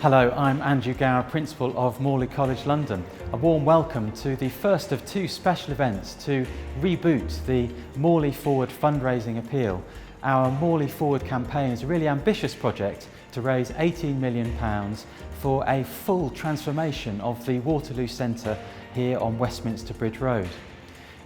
Hello, I'm Andrew Gower, Principal of Morley College London. A warm welcome to the first of two special events to Reboot, the Morley Forward fundraising appeal. Our Morley Forward campaign is a really ambitious project to raise £18 million for a full transformation of the Waterloo Centre here on Westminster Bridge Road.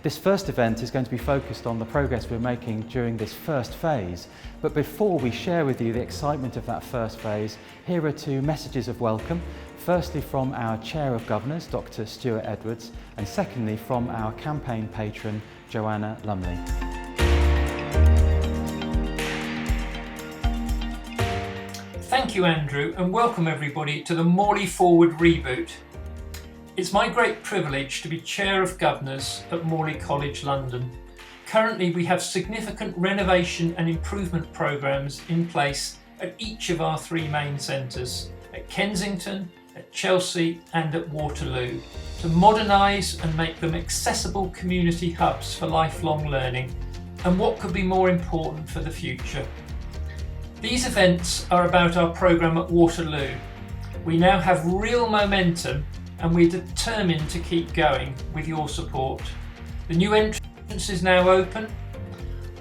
This first event is going to be focused on the progress we're making during this first phase. But before we share with you the excitement of that first phase, here are two messages of welcome. Firstly from our Chair of Governors, Dr. Stuart Edwards, and secondly from our campaign patron, Joanna Lumley. Thank you, Andrew, and welcome everybody to the Morley Forward Reboot. It's my great privilege to be Chair of Governors at Morley College London. Currently we have significant renovation and improvement programmes in place at each of our three main centres, at Kensington, at Chelsea and at Waterloo, to modernise and make them accessible community hubs for lifelong learning, and what could be more important for the future. These events are about our programme at Waterloo. We now have real momentum and we're determined to keep going with your support. The new entrance is now open,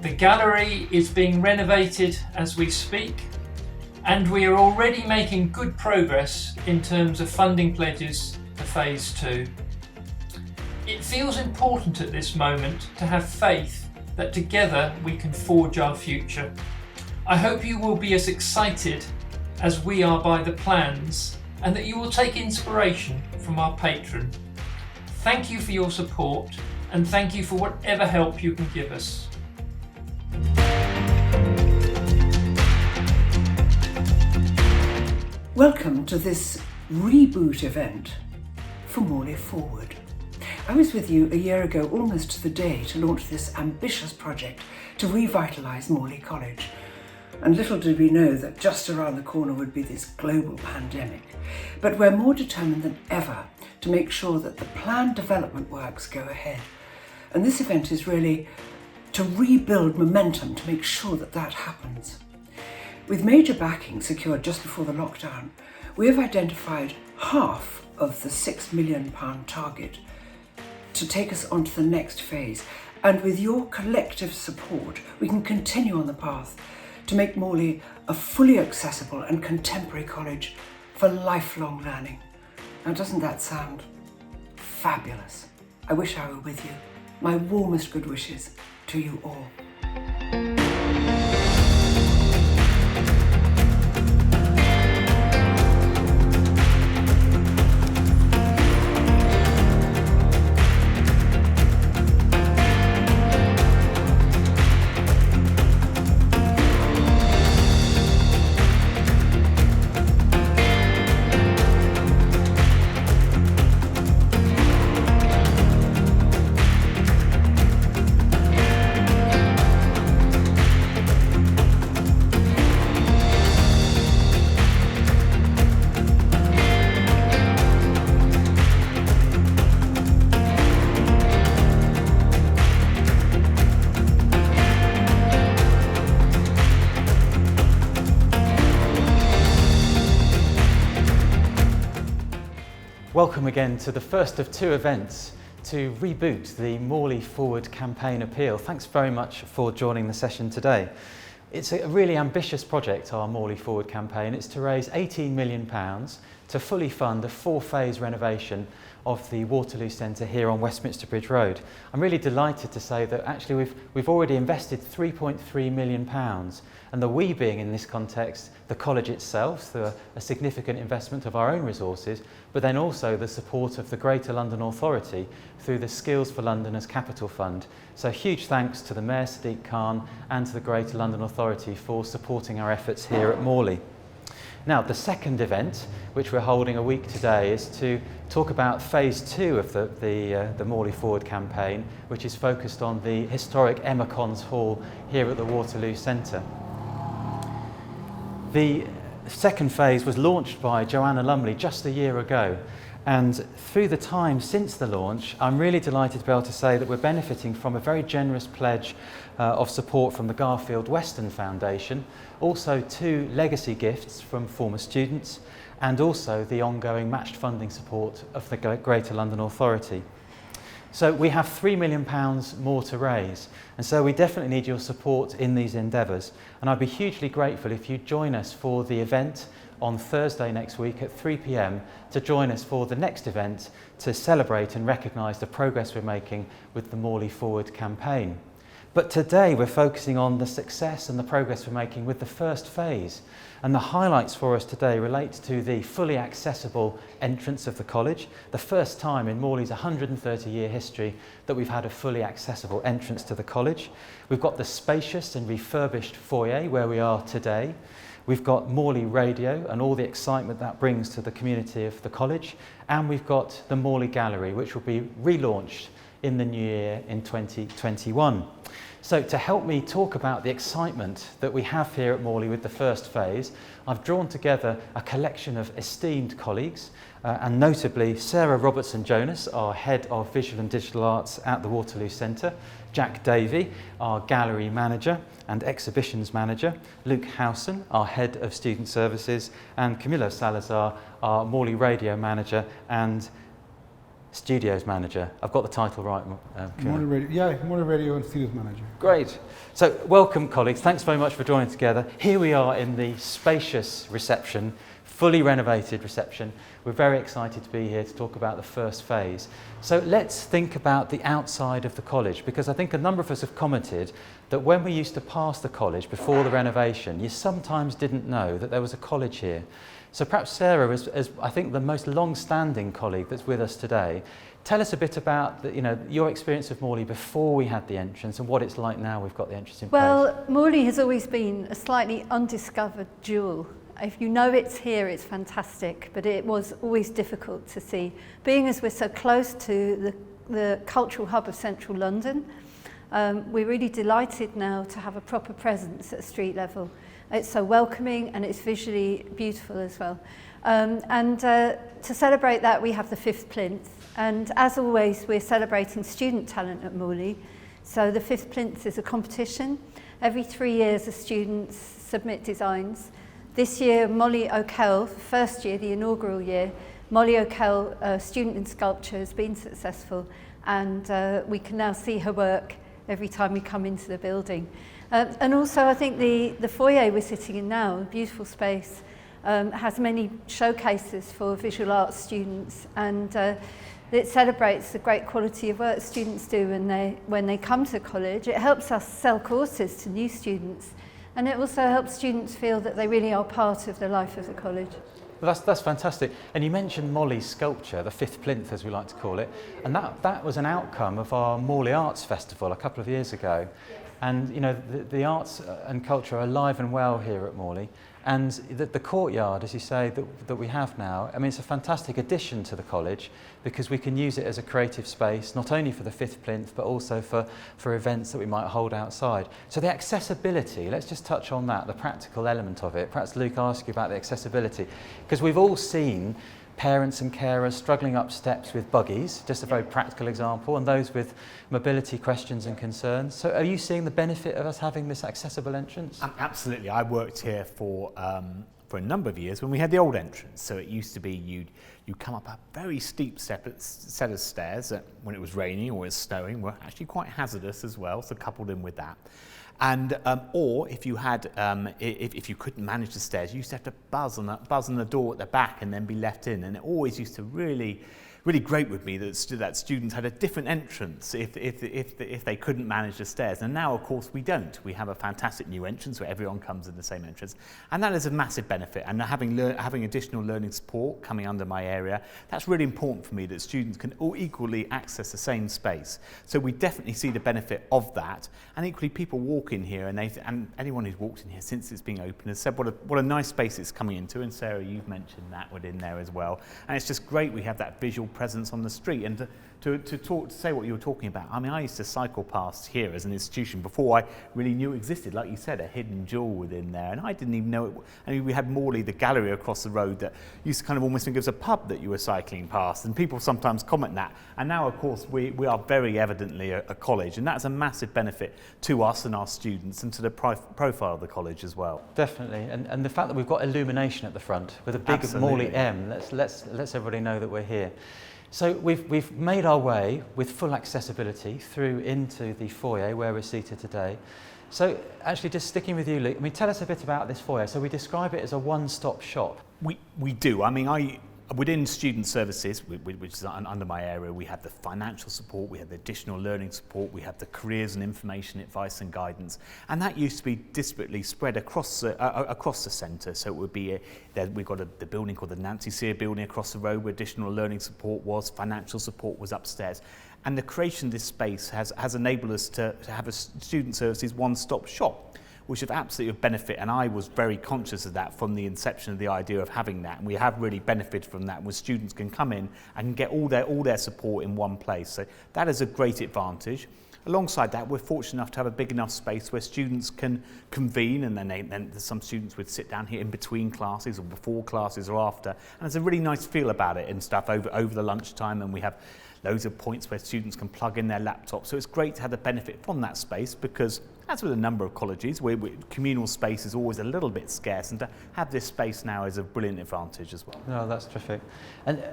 the gallery is being renovated as we speak, and we are already making good progress in terms of funding pledges for Phase 2. It feels important at this moment to have faith that together we can forge our future. I hope you will be as excited as we are by the plans, and that you will take inspiration from our patron. Thank you for your support, and thank you for whatever help you can give us. Welcome to this Reboot event for Morley Forward. I was with you a year ago, almost to the day, to launch this ambitious project to revitalise Morley College. And little did we know that just around the corner would be this global pandemic. But we're more determined than ever to make sure that the planned development works go ahead. And this event is really to rebuild momentum to make sure that that happens. With major backing secured just before the lockdown, we have identified half of the £6 million target to take us on to the next phase. And with your collective support, we can continue on the path to make Morley a fully accessible and contemporary college for lifelong learning. Now, doesn't that sound fabulous? I wish I were with you. My warmest good wishes to you all. Welcome again to the first of two events to Reboot, the Morley Forward campaign appeal. Thanks very much for joining the session today. It's a really ambitious project, our Morley Forward campaign. It's to raise £18 million to fully fund a 4-phase renovation of the Waterloo Centre here on Westminster Bridge Road. I'm really delighted to say that actually we've already invested £3.3 million, and the we being in this context the college itself through a significant investment of our own resources, but then also the support of the Greater London Authority through the Skills for Londoners Capital Fund. So huge thanks to the Mayor Sadiq Khan and to the Greater London Authority for supporting our efforts here at Morley. Now, the second event, which we're holding a week today, is to talk about Phase 2 of the Morley Forward campaign, which is focused on the historic Emma Cons Hall here at the Waterloo Centre. The second phase was launched by Joanna Lumley just a year ago, And through the time since the launch, I'm really delighted to be able to say that we're benefiting from a very generous pledge of support from the Garfield Weston Foundation, also 2 legacy gifts from former students, and also the ongoing matched funding support of the Greater London Authority. So we have £3 million more to raise, and so we definitely need your support in these endeavours, and I'd be hugely grateful if you'd join us for the event on Thursday next week at 3 p.m. to join us for the next event to celebrate and recognise the progress we're making with the Morley Forward campaign. But today we're focusing on the success and the progress we're making with the first phase. And the highlights for us today relate to the fully accessible entrance of the college, the first time in Morley's 130-year history that we've had a fully accessible entrance to the college. We've got the spacious and refurbished foyer where we are today. We've got Morley Radio and all the excitement that brings to the community of the college. And we've got the Morley Gallery, which will be relaunched in the new year in 2021. So to help me talk about the excitement that we have here at Morley with the first phase, I've drawn together a collection of esteemed colleagues, and notably Sara Robertson-Jonas, our Head of Visual and Digital Arts at the Waterloo Centre, Jack Davy, our Gallery Manager and Exhibitions Manager, Luke Howson, our Head of Student Services, and Camilo Salazar, our Morley Radio Manager and Studios Manager. I've got the title right. Morley Radio and Studios Manager. Great. So welcome colleagues, thanks very much for joining together. Here we are in the spacious reception, fully renovated reception. We're very excited to be here to talk about the first phase. So let's think about the outside of the college, because I think a number of us have commented that when we used to pass the college before the renovation, you sometimes didn't know that there was a college here. So perhaps Sara, as I think the most long-standing colleague that's with us today, tell us a bit about your experience of Morley before we had the entrance and what it's like now we've got the entrance in place. Well, Morley has always been a slightly undiscovered jewel. If you know it's here, it's fantastic, but it was always difficult to see. Being as we're so close to the cultural hub of central London, we're really delighted now to have a proper presence at street level. It's so welcoming and it's visually beautiful as well. To celebrate that, we have the 5th plinth. And as always, we're celebrating student talent at Morley. So the 5th plinth is a competition. Every 3 years, the students submit designs. This year, Molly O'Kell, first year, the inaugural year, Molly O'Kell, a student in sculpture, has been successful. And we can now see her work every time we come into the building. And also I think the foyer we're sitting in now, a beautiful space, has many showcases for visual arts students, and it celebrates the great quality of work students do when they come to college. It helps us sell courses to new students, and it also helps students feel that they really are part of the life of the college. Well, that's fantastic. And you mentioned Molly's sculpture, the 5th plinth as we like to call it, and that was an outcome of our Morley Arts Festival a couple of years ago. And the arts and culture are alive and well here at Morley, and the courtyard, as you say, that we have now, I mean, it's a fantastic addition to the college because we can use it as a creative space, not only for the 5th plinth, but also for events that we might hold outside. So the accessibility, let's just touch on that, the practical element of it. Perhaps Luke, ask you about the accessibility, because we've all seen parents and carers struggling up steps with buggies, just a very practical example, and those with mobility questions and concerns. So are you seeing the benefit of us having this accessible entrance? Absolutely. I worked here for a number of years when we had the old entrance. So it used to be you'd come up a very steep set of stairs that, when it was raining or it was snowing, were actually quite hazardous as well, so coupled in with that. And or if you had, if you couldn't manage the stairs, you used to have to buzz on the door at the back and then be left in. And it always used to really grate with me that students had a different entrance if they couldn't manage the stairs. And now, of course, we don't. We have a fantastic new entrance where everyone comes in the same entrance, and that is a massive benefit. And having additional learning support coming under my area, that's really important for me, that students can all equally access the same space. So we definitely see the benefit of that. And equally, people walk in here, and anyone who's walked in here since it's been open has said what a nice space it's coming into. And Sara, you've mentioned that within there as well. And it's just great we have that visual presence on the street. And to say what you were talking about, I mean, I used to cycle past here as an institution before I really knew it existed. Like you said, a hidden jewel within there, and I didn't even know it. I mean, we had Morley, the gallery across the road, that used to kind of almost think it was a pub that you were cycling past, and people sometimes comment that. And now, of course, we are very evidently a college, and that's a massive benefit to us and our students, and to the profile of the college as well. Definitely, and the fact that we've got illumination at the front with a big Morley M lets everybody know that we're here. So we've made our way with full accessibility through into the foyer where we're seated today. So actually, just sticking with you, Luke, I mean, tell us a bit about this foyer. So we describe it as a one-stop shop. We do. I mean, within student services, which is under my area, we have the financial support, we have the additional learning support, we have the careers and information advice and guidance, and that used to be disparately spread across the centre. So it would be we've got the building called the Nancy Sear building across the road, where additional learning support was, financial support was upstairs, and the creation of this space has enabled us to have a student services one-stop shop, which is absolutely of benefit, and I was very conscious of that from the inception of the idea of having that, and we have really benefited from that, where students can come in and get all their support in one place. So that is a great advantage. Alongside that, we're fortunate enough to have a big enough space where students can convene, and then some students would sit down here in between classes or before classes or after, and there's a really nice feel about it and stuff over the lunchtime, and we have loads of points where students can plug in their laptops. So it's great to have the benefit from that space, because as with a number of colleges, where communal space is always a little bit scarce, and to have this space now is a brilliant advantage as well. No, that's terrific. And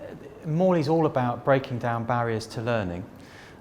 Morley's all about breaking down barriers to learning,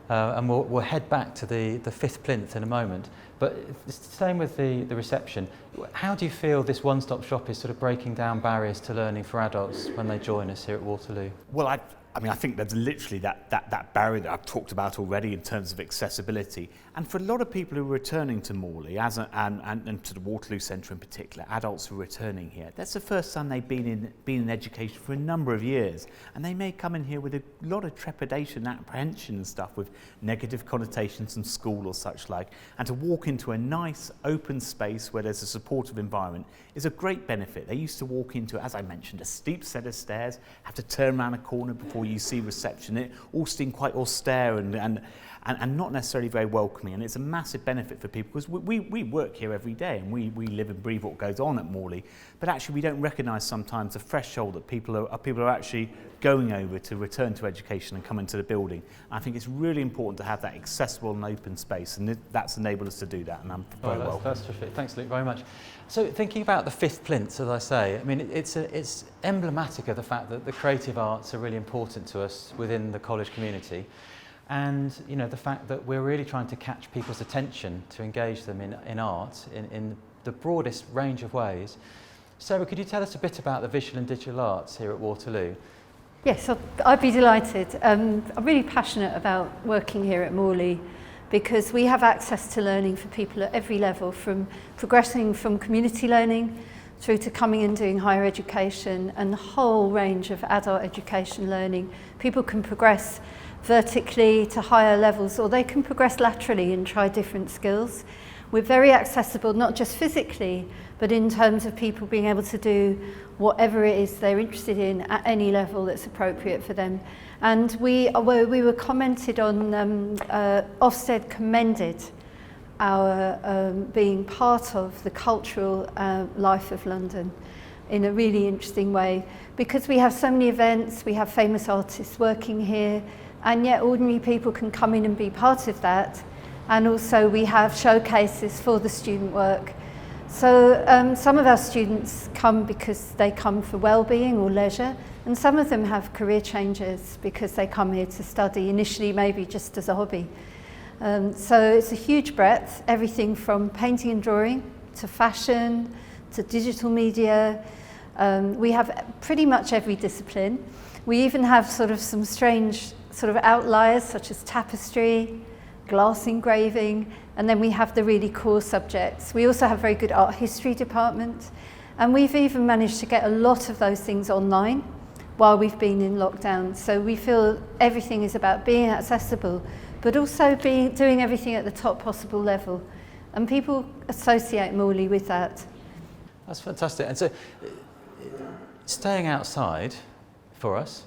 and we'll head back to the fifth plinth in a moment. But staying with the reception, how do you feel this one-stop shop is sort of breaking down barriers to learning for adults when they join us here at Waterloo? Well, I mean, I think there's literally that barrier that I've talked about already in terms of accessibility. And for a lot of people who are returning to Morley, and to the Waterloo Centre in particular, adults who are returning here, that's the first time they've been in education for a number of years. And they may come in here with a lot of trepidation, apprehension and stuff, with negative connotations from school or such like. And to walk into a nice open space where there's a supportive environment is a great benefit. They used to walk into, as I mentioned, a steep set of stairs, have to turn around a corner before you see reception. It all seemed quite austere and not necessarily very welcoming, and it's a massive benefit for people, because we work here every day, and we live and breathe what goes on at Morley, but actually we don't recognise sometimes the threshold that people are actually going over to return to education and come into the building. I think it's really important to have that accessible and open space, and that's enabled us to do that, and I'm very welcome. That's terrific. Thanks, Luke, very much. So thinking about the fifth plinth, as I say, I mean, it's emblematic of the fact that the creative arts are really important to us within the college community. And you know, the fact that we're really trying to catch people's attention to engage them in art in the broadest range of ways. Sarah, could you tell us a bit about the visual and digital arts here at Waterloo? Yes, I'd be delighted. I'm really passionate about working here at Morley, because we have access to learning for people at every level, from progressing from community learning through to coming and doing higher education, and the whole range of adult education learning. People can progress vertically to higher levels, or they can progress laterally and try different skills. We're very accessible, not just physically, but in terms of people being able to do whatever it is they're interested in at any level that's appropriate for them. And we were commented on, Ofsted commended our being part of the cultural life of London in a really interesting way, because we have so many events, we have famous artists working here, and yet ordinary people can come in and be part of that. And also we have showcases for the student work. So some of our students come because they come for well-being or leisure, and some of them have career changes because they come here to study, initially maybe just as a hobby. So it's a huge breadth, everything from painting and drawing to fashion to digital media. We have pretty much every discipline. We even have sort of some strange sort of outliers, such as tapestry, glass engraving, and then we have the really core subjects. We also have a very good art history department, and we've even managed to get a lot of those things online while we've been in lockdown. So we feel everything is about being accessible, but also doing everything at the top possible level, and people associate Morley with that. That's fantastic. And so staying outside for us,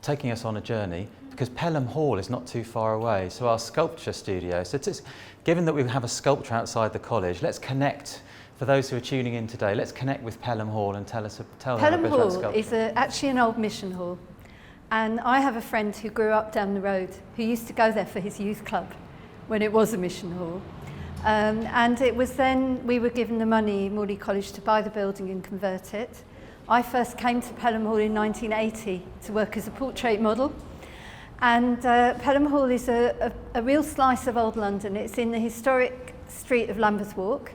taking us on a journey, because Pelham Hall is not too far away, so our sculpture studio. So given that we have a sculpture outside the college, let's connect. For those who are tuning in today, let's connect with Pelham Hall and tell them a bit about Pelham Hall sculpture. is actually an old mission hall, and I have a friend who grew up down the road who used to go there for his youth club when it was a mission hall. And it was then we were given the money, Morley College, to buy the building and convert it. I first came to Pelham Hall in 1980 to work as a portrait model. And Pelham Hall is a real slice of old London. It's in the historic street of Lambeth Walk.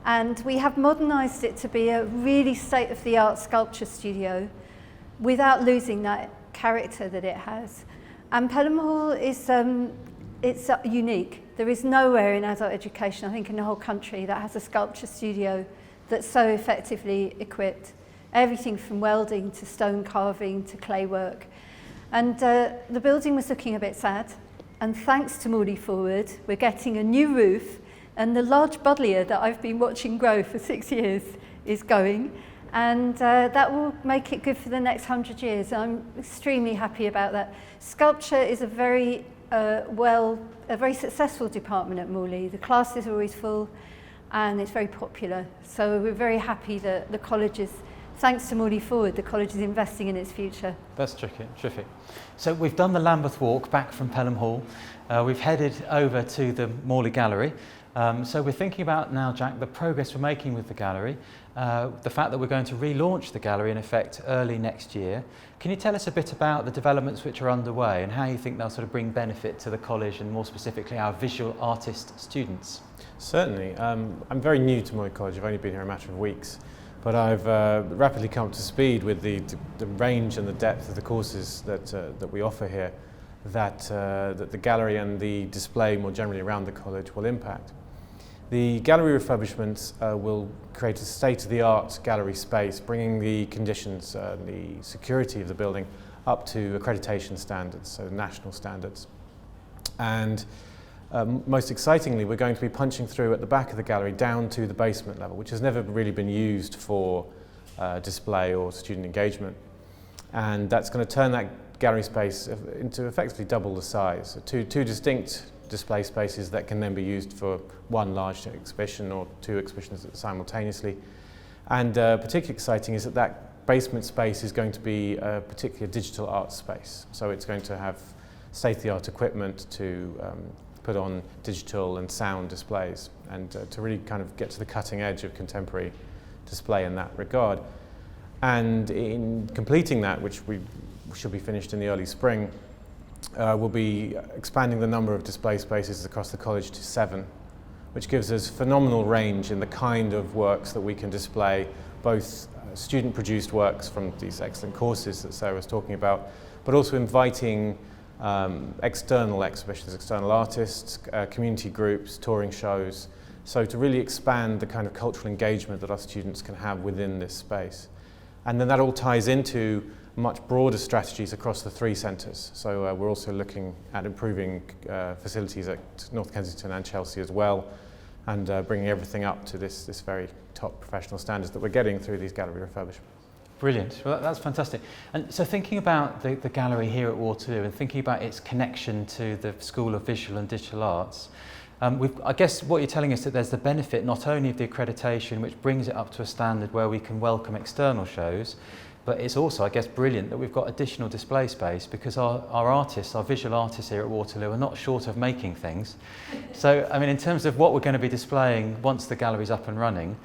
And we have modernised it to be a really state-of-the-art sculpture studio without losing that character that it has. And Pelham Hall is it's unique. There is nowhere in adult education, I think in the whole country, that has a sculpture studio that's so effectively equipped. Everything from welding to stone carving to clay work. And the building was looking a bit sad. And thanks to Morley Forward, we're getting a new roof, and the large buddleia that I've been watching grow for 6 years is going. And that will make it good for the next 100 years. I'm extremely happy about that. Sculpture is a very successful department at Morley. The classes are always full and it's very popular. So we're very happy that the college is, thanks to Morley Forward, the college is investing in its future. That's terrific. So we've done the Lambeth Walk back from Pelham Hall. We've headed over to the Morley Gallery. So we're thinking about now, Jack, the progress we're making with the gallery, the fact that we're going to relaunch the gallery in effect early next year. Can you tell us a bit about the developments which are underway and how you think they'll sort of bring benefit to the college and more specifically our visual artist students? Certainly. I'm very new to Morley College. I've only been here a matter of weeks, but I've rapidly come up to speed with the range and the depth of the courses that we offer here, that the gallery and the display more generally around the college will impact. The gallery refurbishments will create a state-of-the-art gallery space, bringing the conditions, the security of the building up to accreditation standards, so national standards. And most excitingly, we're going to be punching through at the back of the gallery down to the basement level, which has never really been used for display or student engagement. And that's going to turn that gallery space into effectively double the size. So two distinct display spaces that can then be used for one large exhibition or two exhibitions simultaneously. And particularly exciting is that basement space is going to be a particular digital art space. So it's going to have state-of-the-art equipment to put on digital and sound displays and to really kind of get to the cutting edge of contemporary display in that regard. And in completing that, which we should be finished in the early spring, we'll be expanding the number of display spaces across the college to 7, which gives us phenomenal range in the kind of works that we can display, both student-produced works from these excellent courses that Sarah was talking about, but also inviting external exhibitions, external artists, community groups, touring shows, so to really expand the kind of cultural engagement that our students can have within this space. And then that all ties into much broader strategies across the 3 centres. So we're also looking at improving facilities at North Kensington and Chelsea as well, and bringing everything up to this very top professional standards that we're getting through these gallery refurbishments. Brilliant. Well, that's fantastic. And so thinking about the gallery here at Waterloo and thinking about its connection to the School of Visual and Digital Arts, I guess what you're telling us that there's the benefit not only of the accreditation, which brings it up to a standard where we can welcome external shows, but it's also, I guess, brilliant that we've got additional display space because our artists, our visual artists here at Waterloo are not short of making things. So, I mean, in terms of what we're going to be displaying once the gallery's up and running,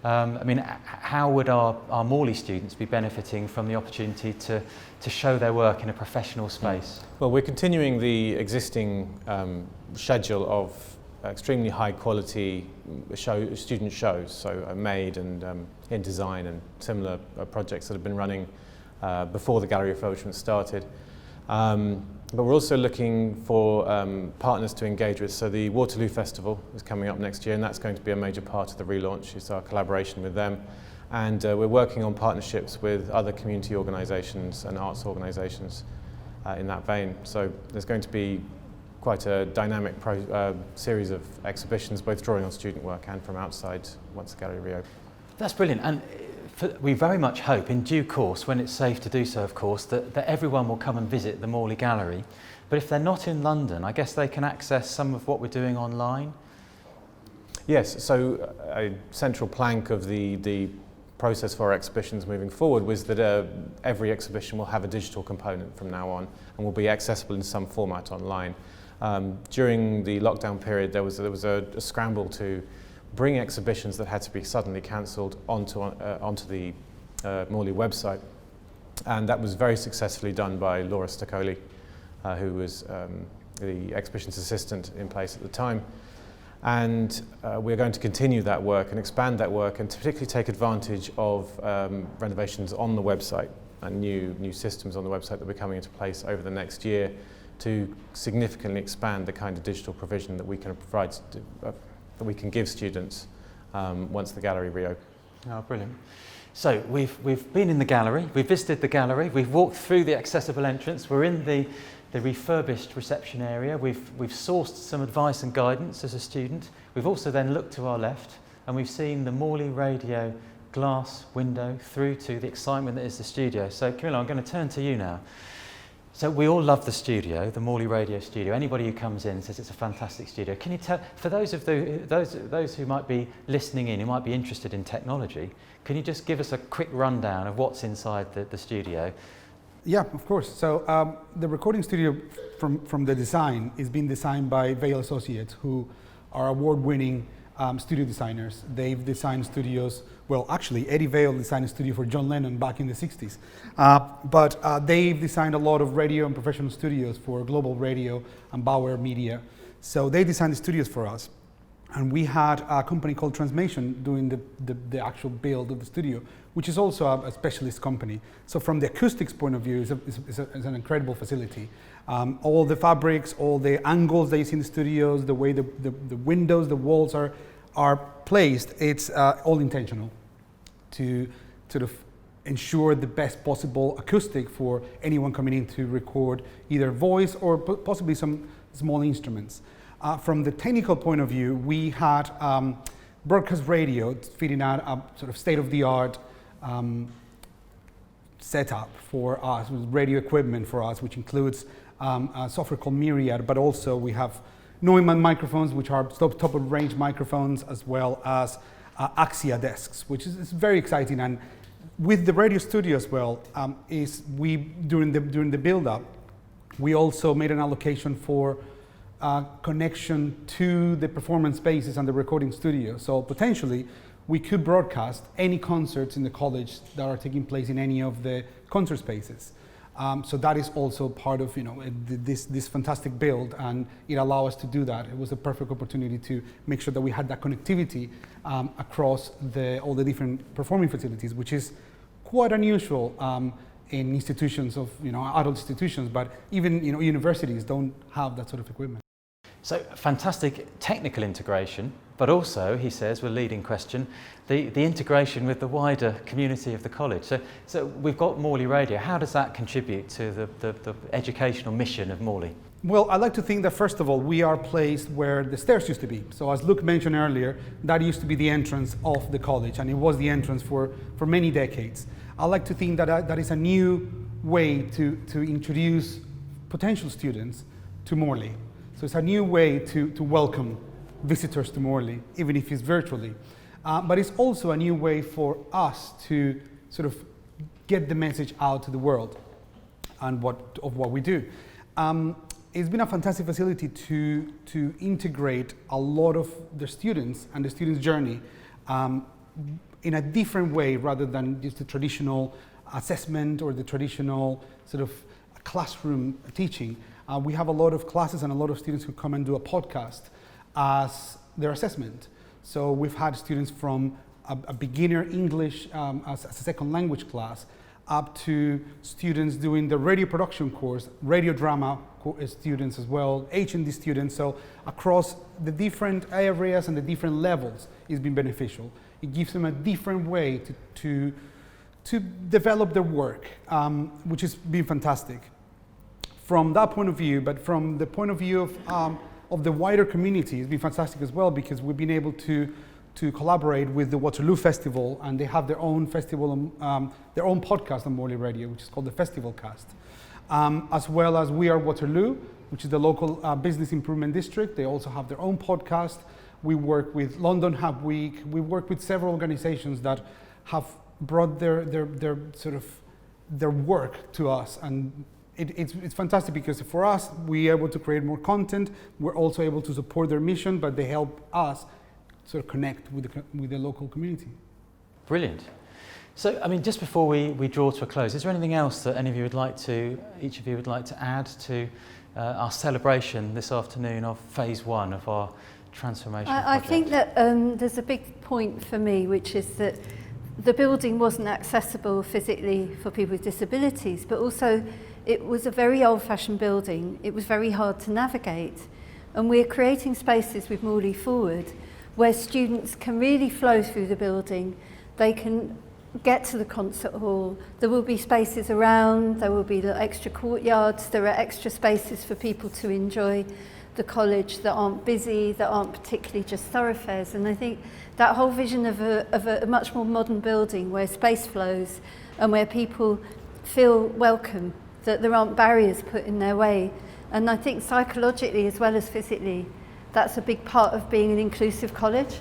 I mean, how would our Morley students be benefiting from the opportunity to show their work in a professional space? Well, we're continuing the existing schedule of extremely high quality student shows, so made and in design and similar projects that have been running before the gallery refurbishment started. But we're also looking for partners to engage with. So the Waterloo Festival is coming up next year, and that's going to be a major part of the relaunch. It's our collaboration with them. And we're working on partnerships with other community organisations and arts organisations in that vein. So there's going to be quite a dynamic series of exhibitions, both drawing on student work and from outside once the gallery reopens. That's brilliant. And we very much hope in due course, when it's safe to do so of course, that everyone will come and visit the Morley Gallery. But if they're not in London, I guess they can access some of what we're doing online? Yes, so a central plank of the process for our exhibitions moving forward was that every exhibition will have a digital component from now on and will be accessible in some format online. During the lockdown period, there was a scramble to bring exhibitions that had to be suddenly cancelled onto the Morley website, and that was very successfully done by Laura Stoccoli, who was the exhibitions assistant in place at the time. And we're going to continue that work and expand that work, and particularly take advantage of renovations on the website and new systems on the website that are coming into place over the next year to significantly expand the kind of digital provision that we can provide, that we can give students once the gallery reopens. Oh, brilliant. So we've been in the gallery, we've visited the gallery, we've walked through the accessible entrance, we're in the refurbished reception area, we've sourced some advice and guidance as a student. We've also then looked to our left and we've seen the Morley Radio glass window through to the excitement that is the studio. So Camilla, I'm going to turn to you now. So we all love the studio, the Morley Radio studio. Anybody who comes in says it's a fantastic studio. Can you tell, for those who might be listening in, who might be interested in technology, can you just give us a quick rundown of what's inside the studio? Yeah, of course. So the recording studio from the design is being designed by Vail Associates, who are award-winning studio designers. They've designed studios, well, actually, Eddie Vail designed a studio for John Lennon back in the 60s. But they've designed a lot of radio and professional studios for Global Radio and Gower Media. So they designed the studios for us. And we had a company called Transmation doing the actual build of the studio, which is also a specialist company. So from the acoustics point of view, it's an incredible facility. All the fabrics, all the angles that you see in the studios, the way the windows, the walls are placed, it's all intentional to sort of ensure the best possible acoustic for anyone coming in to record either voice or possibly some small instruments. From the technical point of view, we had broadcast radio fitting out a sort of state-of-the-art setup for us, with radio equipment for us, which includes a software called Myriad, but also we have Neumann microphones, which are top-of-range microphones, as well as Axia desks, which is very exciting. And with the radio studio as well, during the build-up, we also made an allocation for connection to the performance spaces and the recording studio. So potentially, we could broadcast any concerts in the college that are taking place in any of the concert spaces. So that is also part of this fantastic build, and it allowed us to do that. It was a perfect opportunity to make sure that we had that connectivity across all the different performing facilities, which is quite unusual in institutions of adult institutions, but even universities don't have that sort of equipment. So fantastic technical integration, but also, he says, with a leading question, the integration with the wider community of the college. So we've got Morley Radio. How does that contribute to the educational mission of Morley? Well, I like to think that, first of all, we are placed where the stairs used to be. So as Luke mentioned earlier, that used to be the entrance of the college, and it was the entrance for many decades. I like to think that that is a new way to introduce potential students to Morley. So it's a new way to welcome visitors to Morley, even if it's virtually. But it's also a new way for us to sort of get the message out to the world and of what we do. It's been a fantastic facility to integrate a lot of the students and the students' journey in a different way, rather than just the traditional assessment or the traditional sort of classroom teaching. We have a lot of classes and a lot of students who come and do a podcast as their assessment. So we've had students from a beginner English as a second language class up to students doing the radio production course, radio drama students as well, H&D students. So across the different areas and the different levels, it's been beneficial. It gives them a different way to develop their work, which has been fantastic. From that point of view, but from the point of view of the wider community, it's been fantastic as well, because we've been able to to collaborate with the Waterloo Festival, and they have their own festival, their own podcast on Morley Radio, which is called the Festival Cast. As well as We Are Waterloo, which is the local business improvement district. They also have their own podcast. We work with London Hub Week. We work with several organizations that have brought their work to us, and it's fantastic because for us, we're able to create more content. We're also able to support their mission, but they help us sort of connect with the local community. Brilliant. So, I mean, just before we draw to a close, is there anything else that each of you would like to add to our celebration this afternoon of phase 1 of our transformation project? I think that there's a big point for me, which is that the building wasn't accessible physically for people with disabilities, but also it was a very old-fashioned building. It was very hard to navigate. And we're creating spaces with Morley Forward where students can really flow through the building. They can get to the concert hall. There will be spaces around, there will be the extra courtyards, there are extra spaces for people to enjoy the college that aren't busy, that aren't particularly just thoroughfares. And I think that whole vision of a much more modern building where space flows and where people feel welcome, that there aren't barriers put in their way. And I think psychologically as well as physically, that's a big part of being an inclusive college.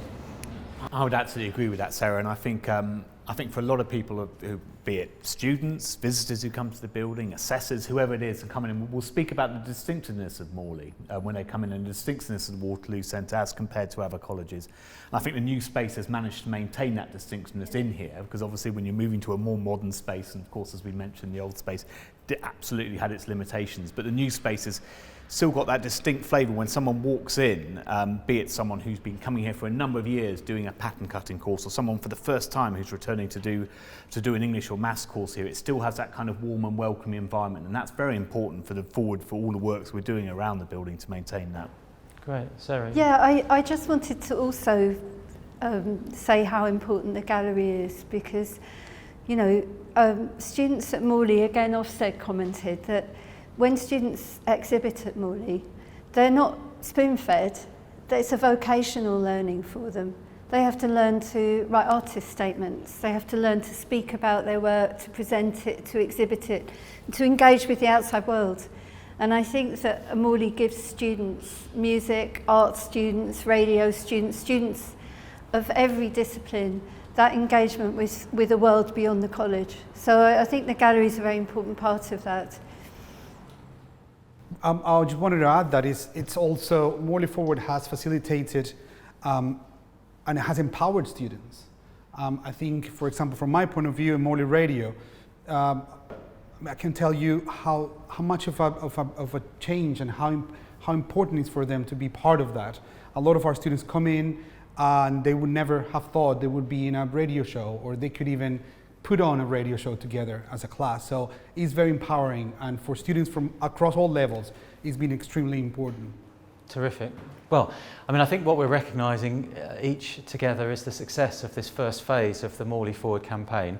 I would absolutely agree with that, Sarah, and I think for a lot of people, be it students, visitors who come to the building, assessors, whoever it is, and come in, and we'll speak about the distinctiveness of Morley when they come in, and the distinctiveness of the Waterloo Centre as compared to other colleges. And I think the new space has managed to maintain that distinctiveness in here, because obviously when you're moving to a more modern space, and of course as we mentioned, the old space absolutely had its limitations, but the new space has still got that distinct flavour when someone walks in, be it someone who's been coming here for a number of years doing a pattern cutting course, or someone for the first time who's returning to do an English or maths course here. It still has that kind of warm and welcoming environment, and that's very important for all the works we're doing around the building to maintain that. Great. Sarah? Yeah, I just wanted to also say how important the gallery is, because, you know, students at Morley, again Ofsted commented that when students exhibit at Morley, they're not spoon-fed. It's a vocational learning for them. They have to learn to write artist statements. They have to learn to speak about their work, to present it, to exhibit it, to engage with the outside world. And I think that Morley gives students, music, art students, radio students, students of every discipline, that engagement with the world beyond the college. So I think the gallery is a very important part of that. I just wanted to add that it's also, Morley Forward has facilitated and it has empowered students. I think, for example, from my point of view in Morley Radio, I can tell you how much of a change and how important it is for them to be part of that. A lot of our students come in and they would never have thought they would be in a radio show, or they could even put on a radio show together as a class. So it's very empowering, and for students from across all levels, it's been extremely important. Terrific. Well, I mean, I think what we're recognising each together is the success of this first phase of the Morley Forward campaign.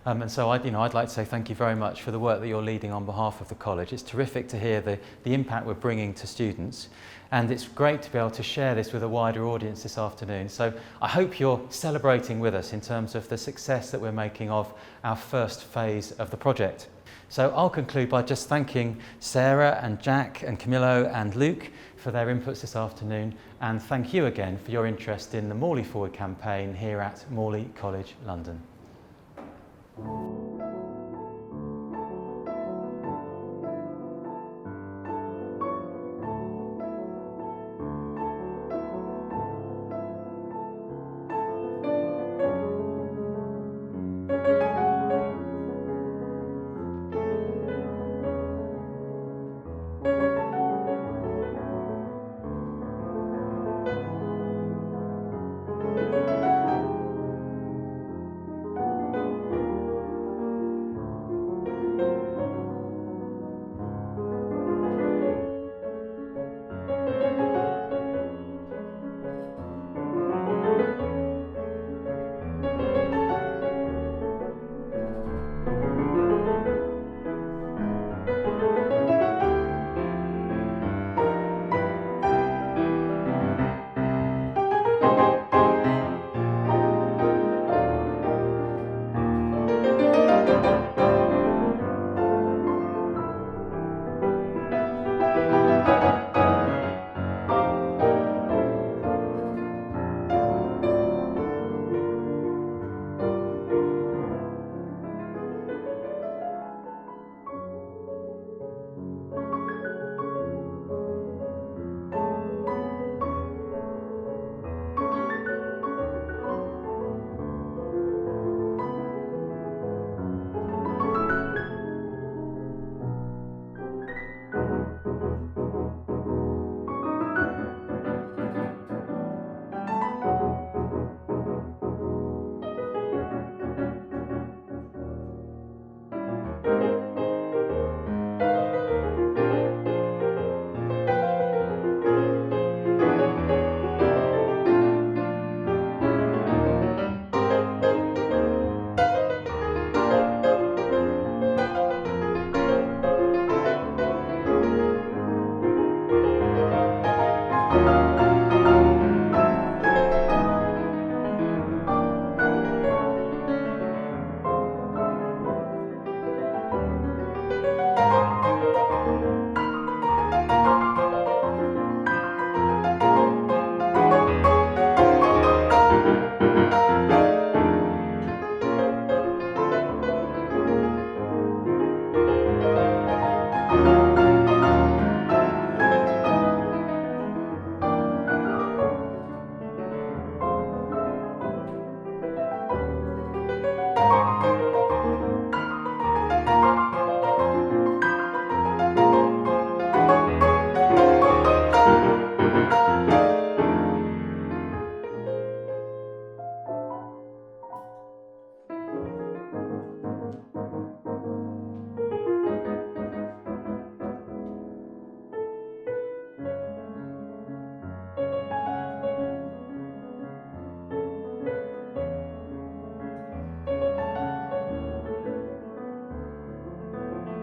And so I'd like to say thank you very much for the work that you're leading on behalf of the college. It's terrific to hear the impact we're bringing to students, and it's great to be able to share this with a wider audience this afternoon. So I hope you're celebrating with us in terms of the success that we're making of our first phase of the project. So I'll conclude by just thanking Sarah and Jack and Camillo and Luke for their inputs this afternoon, and thank you again for your interest in the Morley Forward campaign here at Morley College, London.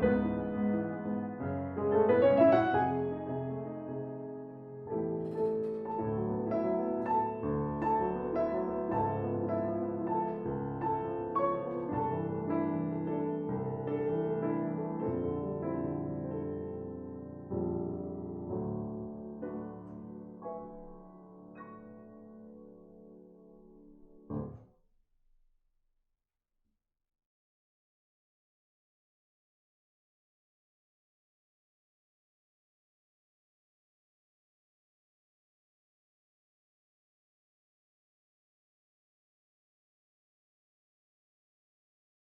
you.